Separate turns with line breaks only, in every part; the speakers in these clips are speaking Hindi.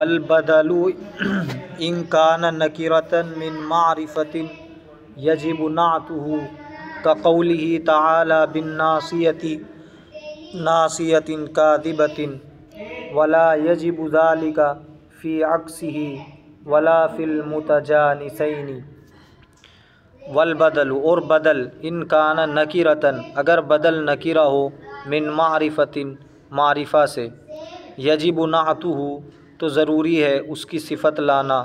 अलबदलु इनकान नकिरतन मिन मारिफतिन यजिबु नातुहु कक़ौलिहि तआला बिन्नासियति नासियतिन काज़िबतिन वला यजिबु ज़ालिका फ़ी अक्सिही वला फ़िल मुतजानिसैनि। वलबदलु और बदल इनकान नकिरतन अगर बदल नकिरा हो मिन मारिफतिन मारिफा से यजिबु नातुहु तो ज़रूरी है उसकी सिफ़त लाना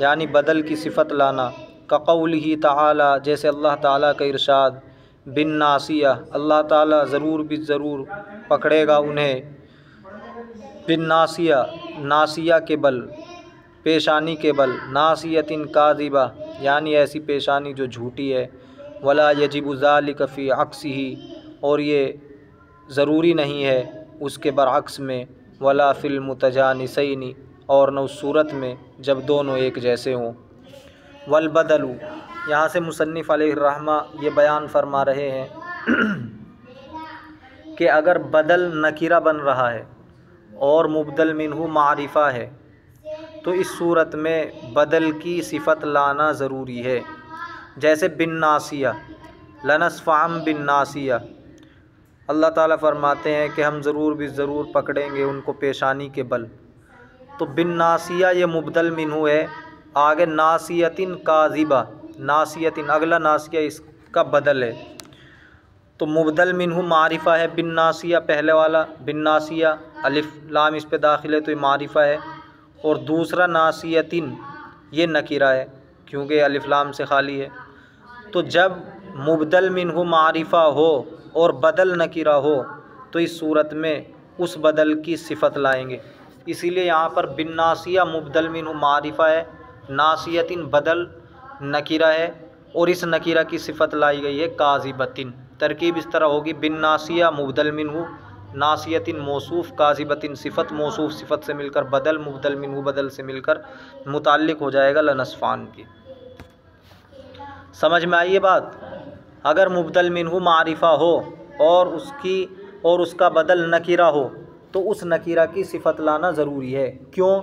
यानी बदल की सिफ़त लाना। कक़ौलिही तआला जैसे अल्लाह ताला का इरशाद बिन नासिया अल्लाह ताला ज़रूर भी ज़रूर पकड़ेगा उन्हें बिन नासिया नासिया के बल पेशानी के बल नासियतिन काज़िबा यानी ऐसी पेशानी जो झूठी है। वला यजिबु ज़ालिका फ़ी अक्सिही और ये ज़रूरी नहीं है उसके बरअक्स में। वला फ़िल मुतजानिसैनि और न उस सूरत में जब दोनों एक जैसे हों। वलबदलु यहाँ से मुसन्निफ़ अलैहिर्रहमा ये बयान फरमा रहे हैं कि अगर बदल नकीरा बन रहा है और मुबदल मिन्हु मारिफ़ा है तो इस सूरत में बदल की सिफ़त लाना ज़रूरी है। जैसे बिन नासिया लनस्फ़अम बिन नासिया अल्लाह ताला फरमाते हैं कि हम ज़रूर भी ज़रूर पकड़ेंगे उनको पेशानी के बल। तो बिन नासिया ये मुबदल मिन्हु है। आगे नासियतिन काज़िबा नासियतिन अगला नासिया इसका बदल है तो मुबदल मिन्हु मारिफ़ा है। बिन नासिया पहले वाला बिन नासिया अलिफ लाम इस पे दाखिल है तो ये मारिफ़ा है और दूसरा नासियतिन ये नकीरा है क्योंकि अलिफ लाम से खाली है। तो जब मुबदल मिन्हु मारिफ़ा हो और बदल नकीरा हो तो इस सूरत में उस बदल की सिफ़त लाएंगे। इसीलिए यहाँ पर बिन नासिया मुबदल मिन्हु मारिफ़ा है, नासियतिन बदल नकीरा है और इस नकीरा की सिफ़त लाई गई है काज़िबतिन। तरकीब इस तरह होगी बिन नासिया मुबदल मिन्हु नासियतिन मौसूफ़ काज़िबतिन सिफ़त मौसूफ़ सिफ़त से मिलकर बदल मुबदल मिन्हु बदल से मिलकर मुताल्लिक़ हो जाएगा लनस्फ़ान की। समझ में आई ये बात। अगर मुबदल मिन्हु मारिफ़ा हो और उसका बदल नकीरा हो तो उस नकीरा की सिफ़त लाना ज़रूरी है। क्यों?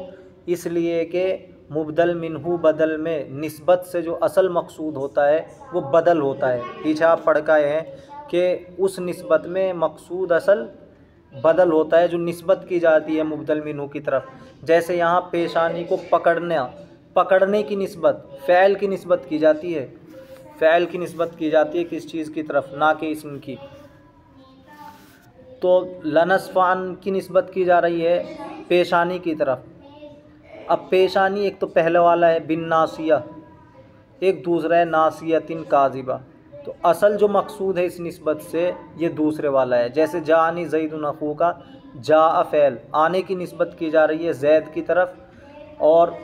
इसलिए कि मुबदल मिन्हु बदल में निस्बत से जो असल मकसूद होता है वो बदल होता है। पीछे आप पढ़ के आए हैं कि उस निस्बत में मकसूद असल बदल होता है जो निस्बत की जाती है मुबदल मिन्हु की तरफ। जैसे यहाँ पेशानी को पकड़ने की निस्बत फ़ैल की निस्बत की जाती है। फ़ैल की निस्बत की जाती है किस चीज़ की तरफ? ना कि इस्म की। तो लनस्फ़ान की निस्बत की जा रही है पेशानी की तरफ। अब पेशानी एक तो पहले वाला है बिन नासिया, एक दूसरा है नासियतिन काज़िबा। तो असल जो मकसूद है इस निस्बत से ये दूसरे वाला है। जैसे जानी ज़ैदुन अख़ूका जा फ़ैल आने की निस्बत की जा रही है ज़ैद की तरफ और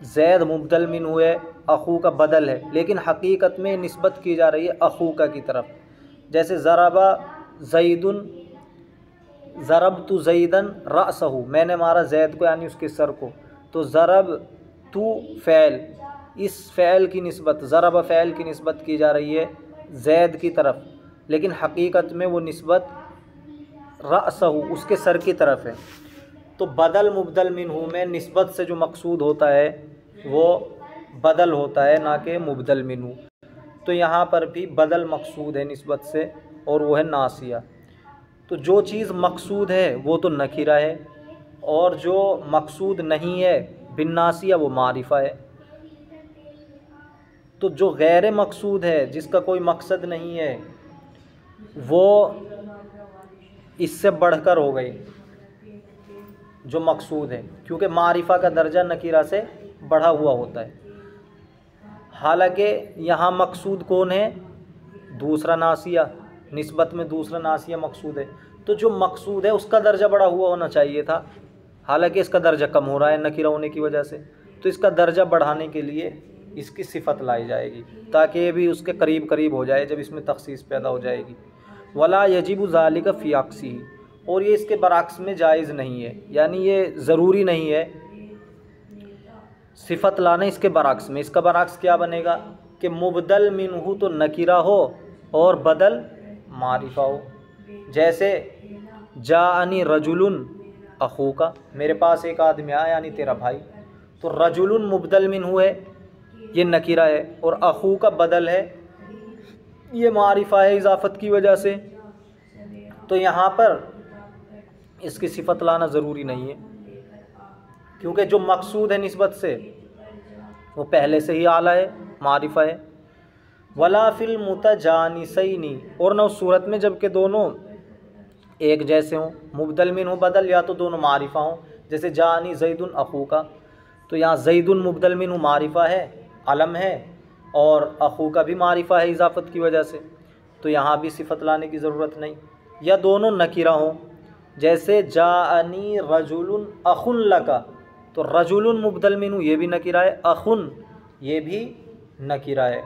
ज़ैद मुबदल मिन्हु है अख़ू का बदल है लेकिन हकीकत में निस्बत की जा रही है अख़ूका की तरफ। जैसे ज़रबा ज़ैदुन ज़रबतु ज़ैदन रअसहु मैंने मारा ज़ैद को यानी उसके सर को। तो ज़रब तू फ़ैल इस फ़ैल की निस्बत ज़रब फ़ैल की निस्बत की जा रही है ज़ैद की तरफ लेकिन हकीकत में वो निस्बत रअसहु उसके सर की तरफ है। तो बदल मुबदल मिन्हु में निस्बत से जो मकसूद होता है वो बदल होता है ना कि मुबदल मिन्हु। तो यहाँ पर भी बदल मकसूद है निस्बत से और वो है नासिया। तो जो चीज़ मकसूद है वो तो नकीरा है और जो मकसूद नहीं है बिन नासिया वो मारिफ़ा है। तो जो गैर मकसूद है जिसका कोई मकसद नहीं है वो इससे बढ़कर हो गई जो मकसूद है क्योंकि मारिफ़ा का दर्जा नकीरा से बढ़ा हुआ होता है। हालांकि यहाँ मकसूद कौन है? दूसरा नासिया निस्बत में दूसरा नासिया मकसूद है। तो जो मकसूद है उसका दर्जा बढ़ा हुआ होना चाहिए था, हालांकि इसका दर्जा कम हो रहा है नकीरा होने की वजह से। तो इसका दर्जा बढ़ाने के लिए इसकी सिफ़त लाई जाएगी ताकि ये भी उसके करीब करीब हो जाए जब इसमें तख़सीस पैदा हो जाएगी। वला यजिबु ज़ालिका फ़ी अक्सिही और ये इसके बरअक्स में जायज़ नहीं है यानी ये ज़रूरी नहीं है सिफ़त लाना इसके बरअक्स में। इसका बरअक्स क्या बनेगा कि मुबदल मिन्हु तो नकीरा हो और बदल मारिफ़ा हो। जैसे जाअनी रजुलुन अखू का, मेरे पास एक आदमी आया यानी तेरा भाई, तो रजुलुन मुबदल मिन्हु है, ये नकीरा है, और अखू का बदल है, ये मारिफा है इजाफ़त की वजह से। तो यहाँ पर इसकी सिफत लाना ज़रूरी नहीं है, क्योंकि जो मकसूद है निस्बत से वो पहले से ही आला है, मारिफा है। वला फिल मुतजानिसैनी, और न उस सूरत में जबकि दोनों एक जैसे हों, मुबदल मिन हो बदल, या तो दोनों मारिफा हों, जैसे जानी ज़ैदुन अखू का, तो यहाँ ज़ैदुन मुबदल मिन हो मारिफा है, अलम है, और अखू का भी मारिफा है इजाफ़त की वजह से, तो यहाँ भी सिफत लाने की ज़रूरत नहीं। या दोनों नकीरा हों, जैसे जानी रजुलुन अखुन लका, तो रजुलुन मुबदल मिन्हु ये भी नकीरा है, अखुन ये भी नकीरा है,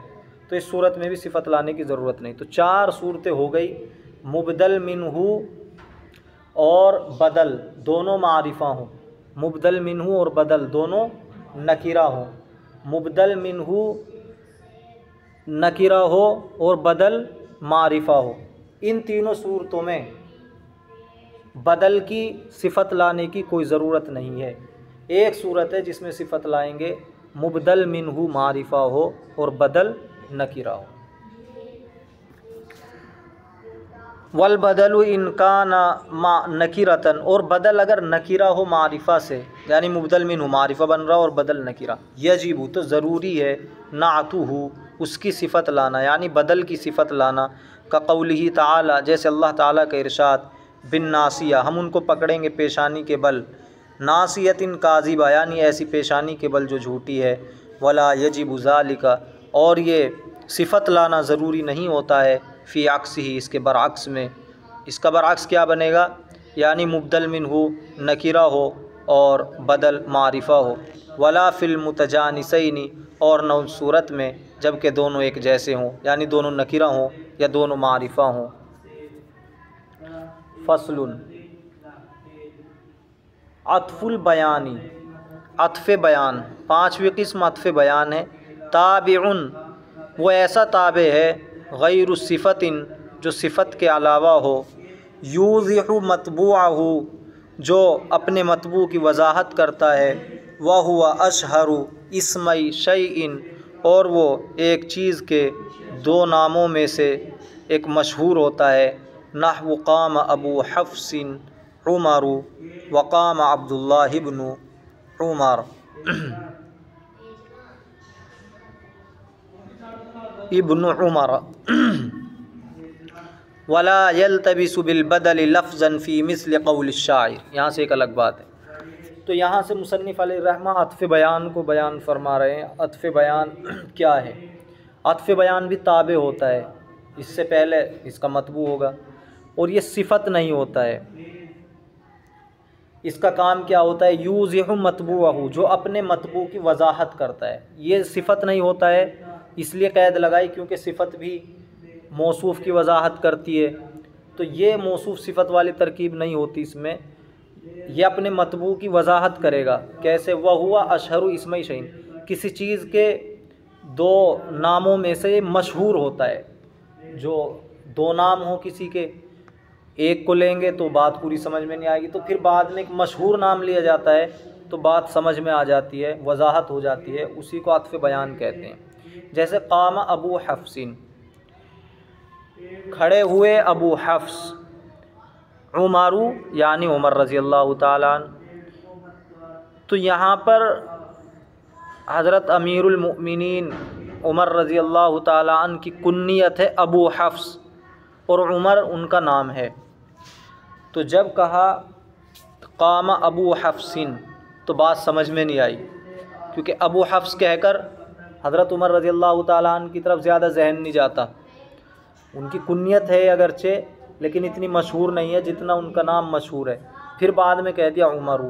तो इस सूरत में भी सिफत लाने की ज़रूरत नहीं। तो 4 सूरतें हो गई, मुबदल मिन्हु और बदल दोनों मारिफा हों, मुबदल मिन्हु और बदल दोनों नकीरा हों, मुबदल मिन्हु नकीरा हो और बदल मारिफा हो। इन तीनों सूरतों में बदल की सिफत लाने की कोई ज़रूरत नहीं है। एक सूरत है जिसमें सिफत लाएंगे, मुबदल मिन्हु मारिफा हो और बदल नकीरा हो। वल बदलु इनकाना मा नकीरतन, और बदल अगर नकीरा हो मारिफा से, यानी मुबदल मिन्हु मारिफा बन रहा और बदल नकीरा, यजीबु तो ज़रूरी है, नातुहु उसकी सिफत लाना, यानी बदल की सिफत लाना, का कौलिही ताला, जैसे अल्लाह ताला का इरशाद, बिन नासिया हम उनको पकड़ेंगे पेशानी के बल, नासियतिन काज़िबा यानी ऐसी पेशानी के बल जो झूठी है, वला यजिबु ज़ालिका, और ये सिफत लाना ज़रूरी नहीं होता है, फ़ी अक्सिही इसके बरअक्स में। इसका बरअक्स क्या बनेगा, यानी मुबदल मिन्हु नकीरा हो और बदल मारिफा हो, वला फ़िल मुतजानिसैनी, और न उस सूरत में जबकि दोनों एक जैसे हों, यानी दोनों नकीरा हों या दोनों मारिफा हों। फसलुन अतफुल बयानी, अतफ़े बयान, 5वीं किस्म अतफ़े बयान है। ताबिउन वो ऐसा ताबे है, गैरु सिफ़तिन जो सिफ़त के अलावा हो, यूज़िहु मतबूअहु जो अपने मतबू की वजाहत करता है, वह हुआ अशहरु इस्मई शैइन, और वो एक चीज़ के 2 नामों में से एक मशहूर होता है, नहवु क़ाम अबू हफ्सिन उमरु वक़ाम अब्दुल्लाह इब्नु उमर इब्नु उमर वला यल्तबिसु बिल बदल लफ्ज़न फ़ी मिस्ल क़ौल शायर। यहाँ से एक अलग बात है, तो यहाँ से मुसन्निफ़ अलैहिर्रहमा अतफ़े बयान को बयान फरमा रहे हैं। अतफ़े बयान क्या है? अतफ़े बयान भी ताबे होता है, इससे पहले इसका मतबू होगा, और ये सिफ़त नहीं होता है। इसका काम क्या होता है? यूज़िहु मतबूअहु जो अपने मतबू की वजाहत करता है, ये सिफ़त नहीं होता है, इसलिए कैद लगाई क्योंकि सिफ़त भी मौसूफ़ की वजाहत करती है, तो ये मौसूफ़ सिफ़त वाली तरकीब नहीं होती इसमें, ये अपने मतबू की वजाहत करेगा। कैसे? वह हुआ अशहरु इस्मई शैइन, किसी चीज़ के 2 नामों में से मशहूर होता है। जो 2 नाम हो किसी के, एक को लेंगे तो बात पूरी समझ में नहीं आएगी, तो फिर बाद में एक मशहूर नाम लिया जाता है तो बात समझ में आ जाती है, वजाहत हो जाती है, उसी को अतफ़े बयान कहते हैं। जैसे क़ाम अबू हफ्सिन खड़े हुए अबू हफ्स, उमरु यानी उमर रज़ी अल्लाह ताला अन्हु। तो यहाँ पर हज़रत अमीरुल मुमिनीन उमर रज़ी अल्लाह ताला अन्हु की कुन्नियत है अबू हफ्स और उमर उनका नाम है। तो जब कहा क़ाम अबू हफ्सिन तो बात समझ में नहीं आई, क्योंकि अबू हफ्स कहकर हज़रत उमर रज़ी अल्लाह ताला अन्हु की तरफ ज़्यादा जहन नहीं जाता। उनकी कुन्नियत है अगरचे, लेकिन इतनी मशहूर नहीं है जितना उनका नाम मशहूर है। फिर बाद में कह दिया उमरु,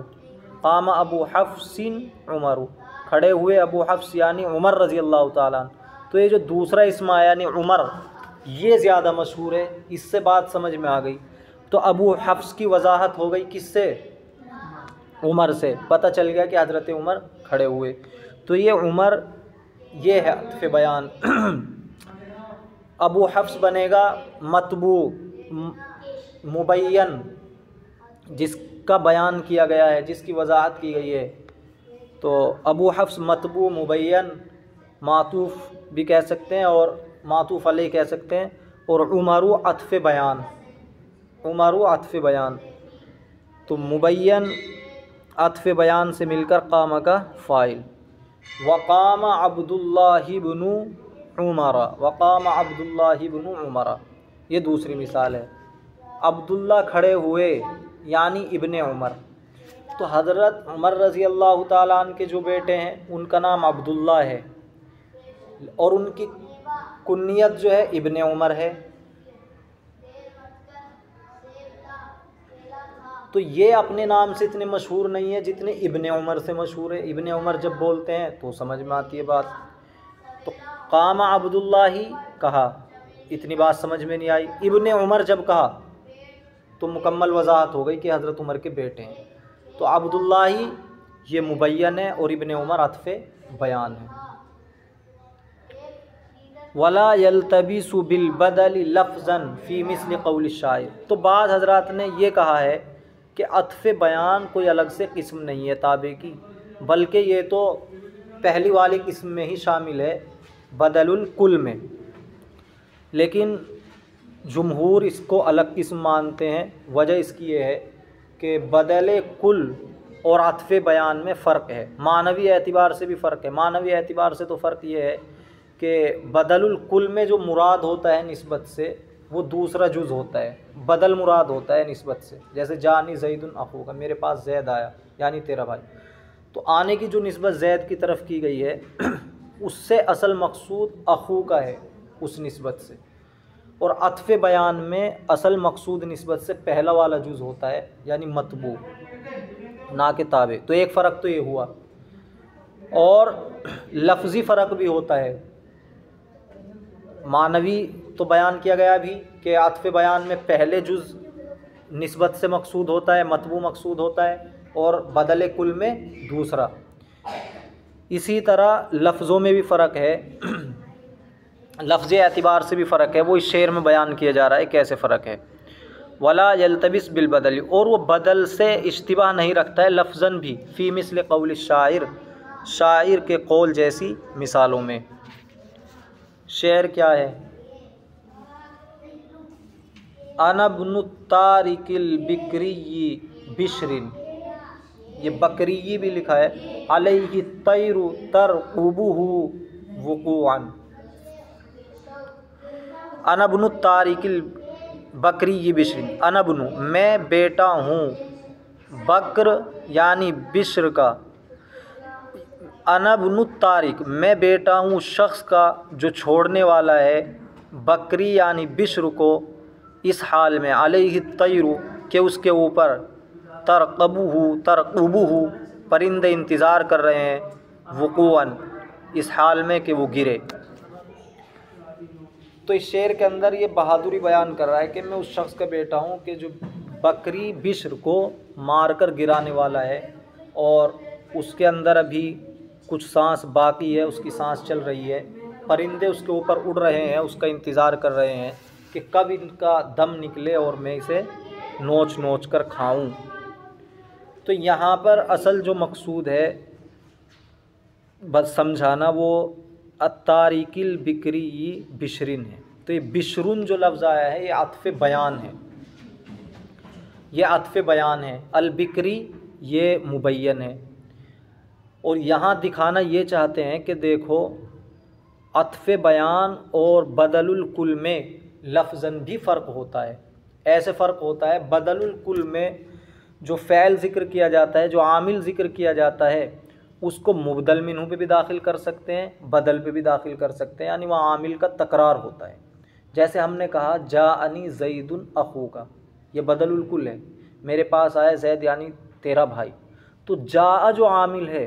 क़ाम अबू हफ्सिन उमरु, खड़े हुए अबू हफ्स यानी उमर रज़ी अल्लाह ताला अन्हु। तो ये जो दूसरा इस्म आया यानी उमर, ये ज़्यादा मशहूर है, इससे बात समझ में आ गई। तो अबू हफ्स की वजाहत हो गई किससे? उमर से। पता चल गया कि हज़रत उमर खड़े हुए, तो ये उमर ये है अतफ़े बयान। अबू हफ्स बनेगा मतबू मुबय्यन, जिसका बयान किया गया है, जिसकी वजाहत की गई है। तो अबू हफ्स मतबू मुबैन मातूफ़ भी कह सकते हैं और मातूफ़ अलैह कह सकते हैं। और उमरू अत्फ़ बयान, उमरू अत्फ़ बयान, तो मुबैन अत्फ़ बयान से मिलकर कामा का फ़ाइल। वक़ाम अब्दुल्लाह इब्नु उमर, वक़ाम अब्दुल्लाह इब्नु उमर, ये दूसरी मिसाल है। अब्दुल्ला खड़े हुए यानी इब्ने उमर। तो हज़रत उमर रज़ी अल्लाह ताला अन्हु के जो बेटे हैं उनका नाम अब्दुल्ला है और उनकी कुन्नियत जो है इब्ने उमर है। तो ये अपने नाम से इतने मशहूर नहीं है जितने इब्ने उमर से मशहूर है। इब्ने उमर जब बोलते हैं तो समझ में आती है बात। तो कामा अब्दुल्ला ही कहा, इतनी बात समझ में नहीं आई। इब्ने उमर जब कहा तो मुकम्मल वजाहत हो गई कि हज़रत उमर के बेटे हैं। तो अब्दुल्ला ही ये मुबैन है और इब्ने उमर अत्फ़ बयान है। वला यल्तबिसु बिल बदल लफ्ज़न फ़ी मिस्ल क़ौल शायर। तो बाद हज़रात ने ये कहा है कि अत्फ़ बयान कोई अलग से किस्म नहीं है ताबे की, बल्कि ये तो पहली वाली किस्म में ही शामिल है, बदलुल कुल में। लेकिन जुमहूर इसको अलग किस्म मानते हैं। वजह इसकी ये है कि बदल कुल और अत्फ़ बयान में फ़र्क है, मानवी एतबार से भी फ़र्क है। मानवी एतबार से तो फ़र्क ये है कि बदलुल कुल में जो मुराद होता है निस्बत से वो दूसरा जुज़ होता है, बदल मुराद होता है निस्बत से। जैसे जानी ज़ैदुन अख़ूका, मेरे पास ज़ैद आया यानी तेरा भाई। तो आने की जो निस्बत ज़ैद की तरफ की गई है उससे असल मकसूद अख़ूका है उस निस्बत से। और अत्फ़ बयान में असल मकसूद निस्बत से पहला वाला जुज़ होता है यानी मतबू, ना के ताबे। तो एक फ़र्क तो ये हुआ। और लफ्ज़ी फ़र्क भी होता है। मानवी तो बयान किया गया भी कि अत्फ़ बयान में पहले जुज़ निस्बत से मकसूद होता है, मतबू मकसूद होता है, और बदले कुल में दूसरा। इसी तरह लफ्ज़ों में भी फ़र्क है, लफ्ज़ एतबार से भी फ़र्क है। वो इस शेर में बयान किया जा रहा है कैसे फ़र्क है। वला यल्तबिस बिल बदल, और वो बदल से इश्तिबाह नहीं रखता है लफ्ज़न भी, फ़ी मिस्ल क़ौल शायर, शायर के कौल जैसी मिसालों में। शेर क्या है? अना इब्नु तारिकिल बिक्रिय्यि बिश्रिन, ये बकरिय्यि भी लिखा है, अलैहि तैरु तरक़ुबुहु वुक़ूअन। अना इब्नु तारिकिल बकरिय्यि बिश्रिन, अना इब्नु मैं बेटा हूँ, बकर यानी बिश्र का, अना इब्नु तारिक मैं बेटा हूँ शख्स का जो छोड़ने वाला है, बकरी यानी बिश्र को, इस हाल में, अलैहि तैरु के उसके ऊपर, तरक़ुबुहु परिंदे इंतज़ार कर रहे हैं, वुक़ूअन इस हाल में कि वो गिरे। तो इस शेर के अंदर ये बहादुरी बयान कर रहा है कि मैं उस शख्स का बेटा हूँ कि जो बकरी बिश्र को मारकर गिराने वाला है और उसके अंदर अभी कुछ सांस बाकी है, उसकी सांस चल रही है, परिंदे उसके ऊपर उड़ रहे हैं, उसका इंतज़ार कर रहे हैं कि कब इनका दम निकले और मैं इसे नोच नोच कर खाऊं। तो यहाँ पर असल जो मकसूद है बस समझाना, वो अत्तारिकिल बिक्री बिशरिन है। तो ये बिशरुन जो लफ्ज़ आया है ये अत्फ़ बयान है, ये अत्फ़ बयान है। अल बिक्री ये मुबैन है। और यहाँ दिखाना ये चाहते हैं कि देखो अत्फ़ बयान और बदलुल कुल में लफ्ज़न भी फ़र्क होता है। ऐसे फ़र्क होता है, बदलुल कुल में जो फ़ैल ज़िक्र किया जाता है, जो आमिल ज़िक्र किया जाता है, उसको मुबदल मिन्हु पे भी दाखिल कर सकते हैं, बदल पे भी दाखिल कर सकते हैं, यानी वहाँ आमिल का तकरार होता है। जैसे हमने कहा जाअनी ज़ैदुन अख़ूका, ये बदलुल कुल है, मेरे पास आया ज़ैद यानी तेरा भाई। तो जा जो आमिल है,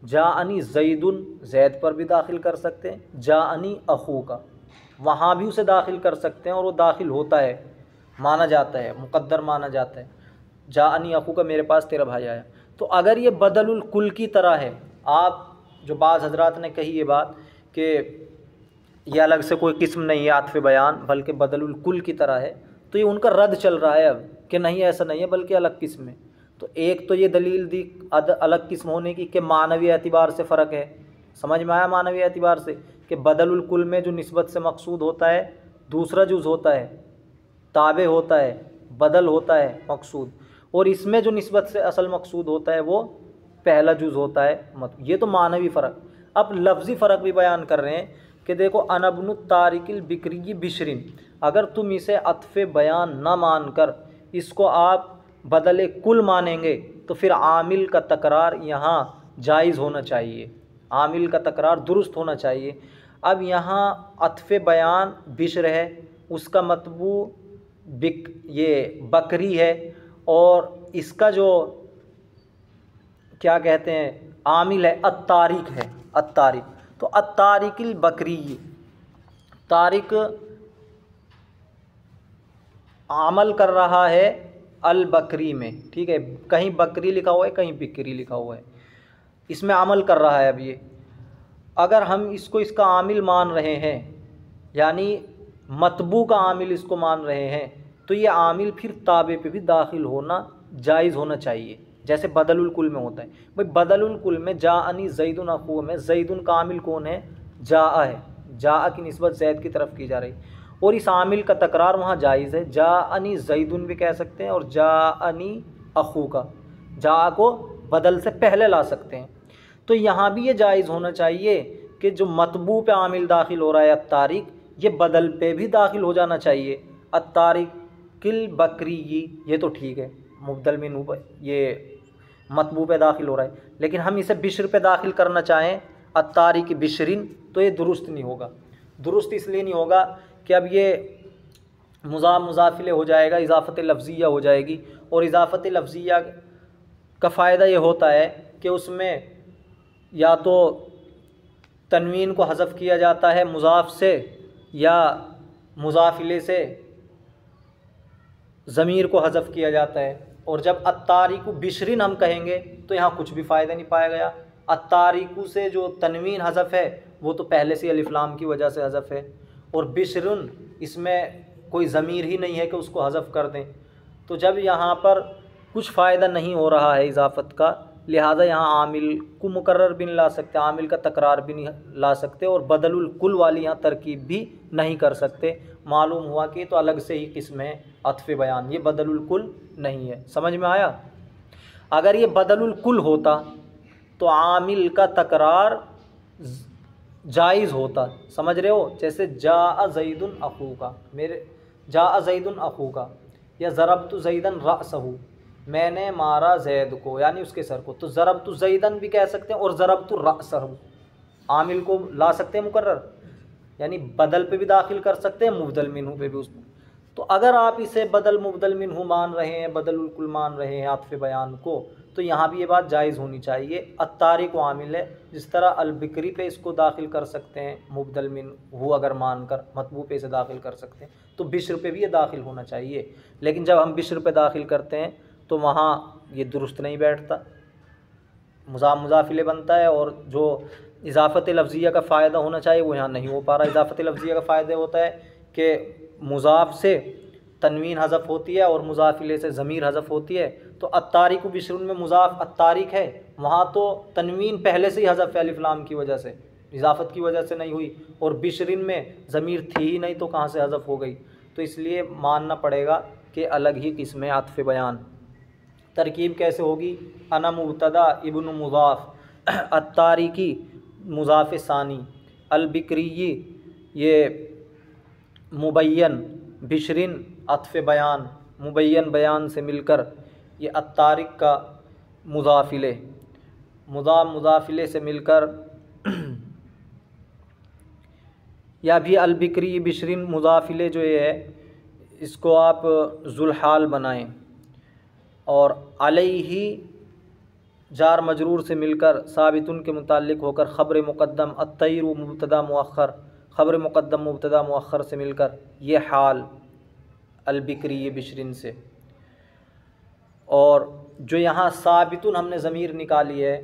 जाअनी ज़ैदुन ज़ैद पर भी दाखिल कर सकते हैं, जाअनी अख़ूका वहाँ भी उसे दाखिल कर सकते हैं और वो दाखिल होता है, माना जाता है, मुक़द्दर माना जाता है। जाअनी अख़ूका मेरे पास तेरा भाई आया। तो अगर ये बदलुल कुल की तरह है, आप जो बाज़ हज़रात ने कही ये बात कि ये अलग से कोई किस्म नहीं है आत्फ़ बयान, बल्कि बदलुल कुल की तरह है, तो ये उनका रद्द चल रहा है अब कि नहीं ऐसा नहीं है बल्कि अलग किस्म है। तो एक तो ये दलील दी अलग किस्म होने की कि मानवी एतबार से फ़र्क है। समझ में आया? मानवी एतबार से कि बदलुल कुल में जो निस्बत से मकसूद होता है दूसरा जुज़ होता है, ताबे होता है, बदल होता है मकसूद, और इसमें जो निस्बत से असल मकसूद होता है वो पहला जुज़ होता है। ये तो मानवी फ़र्क। अब लफ्ज़ी फ़र्क भी बयान कर रहे हैं कि देखो, अनबनु तारिकिल बिक्री बिशरिन, अगर तुम इसे अत्फ़े बयान न मान कर इसको आप बदले कुल मानेंगे तो फिर आमिल का तकरार यहाँ जायज़ होना चाहिए, आमिल का तकरार दुरुस्त होना चाहिए। अब यहाँ अत्फ़े बयान बिशर है, उसका मतबू ये बकरी है, और इसका जो क्या कहते हैं आमिल है अत्तारिक है, अत्तारिक। तो अत्तारिकिल बकरी, तारिक अमल कर रहा है अल बकरी में, ठीक है, कहीं बकरी लिखा हुआ है कहीं बिक्री लिखा हुआ है, इसमें अमल कर रहा है। अब ये अगर हम इसको इसका आमिल मान रहे हैं, यानी मतबू का आमिल इसको मान रहे हैं, तो ये आमिल फिर ताबे पे भी दाखिल होना जायज़ होना चाहिए, जैसे बदलुल कुल में होता है। भाई बदलुल कुल में जाअनी ज़ैदुन अखू में ज़ैदुन का आमिल कौन है? जाअ है, जाअ की निस्बत ज़ैद की तरफ की जा रही, और इस आमिल का तकरार वहाँ जायज़ है। जाअनी ज़ैदुन भी कह सकते हैं और जाअनी अखू का, जाअ को बदल से पहले ला सकते हैं। तो यहाँ भी ये जायज़ होना चाहिए कि जो मतबू पे आमिल दाखिल हो रहा है अत्तारिक, ये बदल पे भी दाखिल हो जाना चाहिए। अत्तारिक किल बकरी, ये तो ठीक है, मुबदल मिन ये मतबू पे दाखिल हो रहा है, लेकिन हम इसे बिशर पे दाखिल करना चाहें अत्तारिक बिशरिन, तो ये दुरुस्त नहीं होगा। दुरुस्त इसलिए नहीं होगा कि अब ये मुज़ाफिले हो जाएगा, इजाफ़त लफ्ज़िया हो जाएगी, और इजाफ़त लफ्ज़िया का फ़ायदा ये होता है कि उसमें या तो तनवीन को हज़फ किया जाता है मुज़ाफ़ से, या मुज़ाफिले से ज़मीर को हज़फ किया जाता है। और जब अत्तारिकु बिशरिन हम कहेंगे तो यहाँ कुछ भी फ़ायदा नहीं पाया गया। अत्तारिकु से जो तनवीन हज़फ है वो तो पहले से अलिफ लाम की वजह से हज़फ है, और बिशरुन इसमें कोई ज़मीर ही नहीं है कि उसको हज़फ कर दें। तो जब यहाँ पर कुछ फ़ायदा नहीं हो रहा है इजाफ़त का, लिहाजा यहाँ आमिल को मुकर्रर भी नहीं ला सकते, आमिल का तकरार भी नहीं ला सकते, और बदलुल कुल वाली यहाँ तरकीब भी नहीं कर सकते। मालूम हुआ कि तो अलग से ही किस्म है अत्फ़े बयान, ये बदलुल कुल नहीं है। समझ में आया? अगर ये बदलुल कुल होता तो आमिल का तकरार जायज़ होता। समझ रहे हो? जैसे जाअ ज़ैदुन अखू का, मेरे जाअ ज़ैदुन अखू का, या ज़रबतु ज़ैदन रअसहू, मैंने मारा जैद को यानी उसके सर को। तो ज़रबतु ज़ैदन भी कह सकते हैं और ज़रबतु रअसहू, आमिल को ला सकते हैं मुकर्रर, यानी बदल पे भी दाखिल कर सकते हैं, मुबदल मिन्हू पे भी उसको। तो अगर आप इसे बदल मुबदल मिन्हू मान रहे हैं, बदलुल कुल मान रहे हैं आत्फ़े बयान को, तो यहाँ भी ये बात जायज़ होनी चाहिए। अत्तारिक आमिल है, जिस तरह अल बिक्री पे इसको दाखिल कर सकते हैं मुबदल मिन्हू अगर मान कर, मतबू पे इसे दाखिल कर सकते हैं, तो बिश्र पे भी ये दाखिल होना चाहिए। लेकिन जब हम बिश्र पे दाखिल करते हैं तो वहाँ ये दुरुस्त नहीं बैठता, मुज़ाफिले बनता है, और जो इजाफ़त लफ्ज़िया का फ़ायदा होना चाहिए वो यहाँ नहीं हो पा रहा। इजाफ़त लफ्ज़िया का फ़ायदा होता है कि मुज़ाफ़ से तनवीन हज़फ होती है और मुज़ाफिले से ज़मीर हज़फ होती है। तो अत्तारिक बिशरुन में मुज़ाफ़ अत्तारिक है, वहाँ तो तनवीन पहले से ही हज़फ है अलिफ लाम की वजह से, इजाफ़त की वजह से नहीं हुई, और बिशरिन में ज़मीर थी ही नहीं तो कहाँ से हज़फ हो गई। तो इसलिए मानना पड़ेगा कि अलग ही किस्म है आत्फ़े बयान। तरकीब कैसे होगी? अना मुब्तदा इब्नु मुज़ाफ़, अत्तारिकी मुज़ाफ़ सानी, अल बिक्री ये मुबय्यन, बिशरिन अत्फ़े बयान, मुबय्यन बयान से मिलकर ये अत्तारिक का मुज़ाफिले, मुज़ाफिले से मिलकर, या भी अल बिक्री बिशरिन मुज़ाफिले जो ये है इसको आप ज़ुलहाल बनाएं, और अलैहि जार मजरूर से मिलकर साबितुन के मुताल्लिक़ होकर ख़बर मुक़द्दम अत्तैरु मुब्तदा मुअख्खर, ख़बर मुक़द्दम मुब्तदा मुअख्खर से मिलकर ये हाल अल बिक्री बिशरिन से। और जो यहाँ साबितुन हमने ज़मीर निकाली है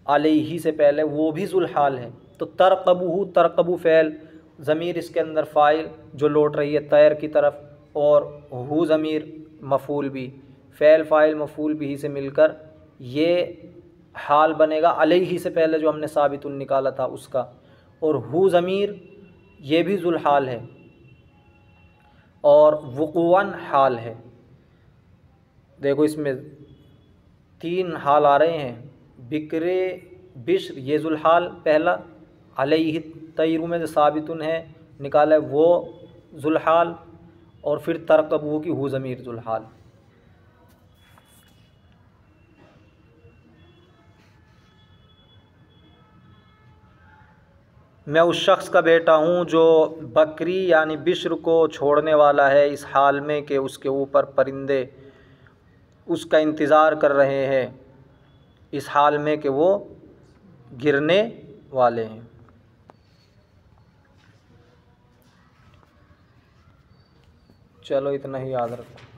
अलैहि से पहले, वो भी ज़ुलहाल है। तो तरक़बुहु, तरक़बु फ़ैल, ज़मीर इसके अंदर फ़ाइल जो लौट रही है तैर की तरफ, और हु ज़मीर मफ़ूल भी, फ़ैल फ़ाइल मफ़ूल बिही से मिलकर ये हाल बनेगा अलैहि से पहले जो हमने साबितुन निकाला था उसका। और हु ज़मीर ये भी ज़ुल हाल है और वुक़ुअन हाल है। देखो इसमें 3 हाल आ रहे हैं। बिक्रे बिश्र ये ज़ुल हाल पहला, अलैहि तैरू में जो साबितुन है निकाला है वो ज़ुल हाल, और फिर तरकबू की हु ज़मीर ज़ुल हाल। मैं उस शख्स का बेटा हूँ जो बकरी यानी बिश्र को छोड़ने वाला है इस हाल में कि उसके ऊपर परिंदे उसका इंतज़ार कर रहे हैं, इस हाल में कि वो गिरने वाले हैं। चलो इतना ही याद रखो।